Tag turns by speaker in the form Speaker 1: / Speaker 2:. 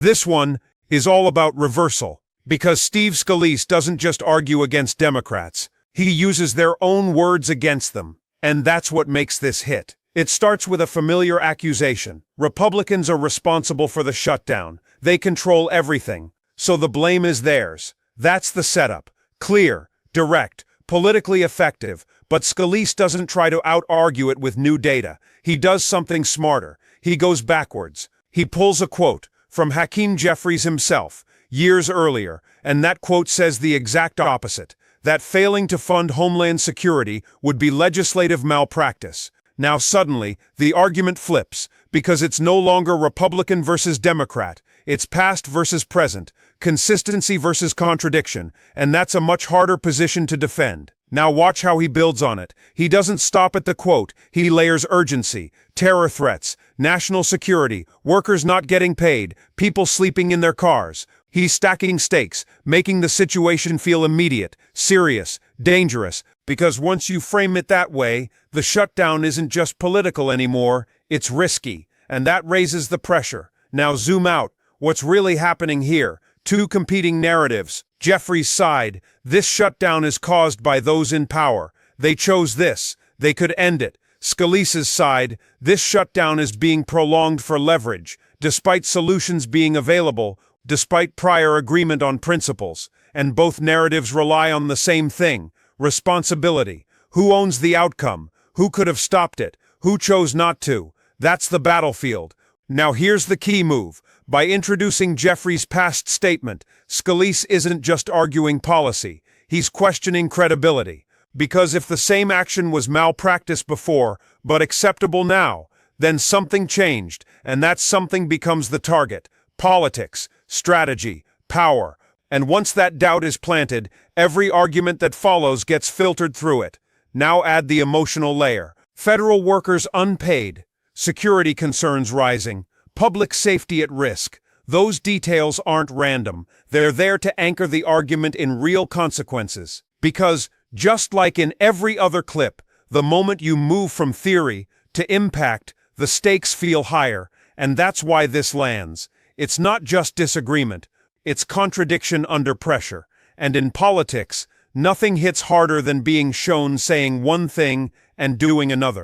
Speaker 1: This one is all about reversal, because Steve Scalise doesn't just argue against Democrats, he uses their own words against them, and that's what makes this hit. It starts with a familiar accusation. Republicans are responsible for the shutdown. They control everything, so the blame is theirs. That's the setup. Clear, direct, politically effective, but Scalise doesn't try to out-argue it with new data. He does something smarter. He goes backwards. He pulls a quote from Hakeem Jeffries himself, years earlier, and that quote says the exact opposite, that failing to fund Homeland Security would be legislative malpractice. Now suddenly, the argument flips, because it's no longer Republican versus Democrat, it's past versus present, consistency versus contradiction, and that's a much harder position to defend. Now watch how he builds on it. He doesn't stop at the quote, he layers urgency, terror threats, national security, workers not getting paid, people sleeping in their cars. He's stacking stakes, making the situation feel immediate, serious, dangerous, because once you frame it that way, the shutdown isn't just political anymore, it's risky, and that raises the pressure. Now zoom out. What's really happening here? Two competing narratives. Jeffries' side, this shutdown is caused by those in power. They chose this. They could end it. Scalise's side, this shutdown is being prolonged for leverage, despite solutions being available, despite prior agreement on principles. And both narratives rely on the same thing, responsibility. Who owns the outcome? Who could have stopped it? Who chose not to? That's the battlefield. Now here's the key move. By introducing Jeffries' past statement, Scalise isn't just arguing policy, he's questioning credibility. Because if the same action was malpractice before, but acceptable now, then something changed, and that something becomes the target. Politics, strategy, power. And once that doubt is planted, every argument that follows gets filtered through it. Now add the emotional layer. Federal workers unpaid, security concerns rising, public safety at risk. Those details aren't random. They're there to anchor the argument in real consequences. Because, just like in every other clip, the moment you move from theory to impact, the stakes feel higher, and that's why this lands. It's not just disagreement, it's contradiction under pressure. And in politics, nothing hits harder than being shown saying one thing and doing another.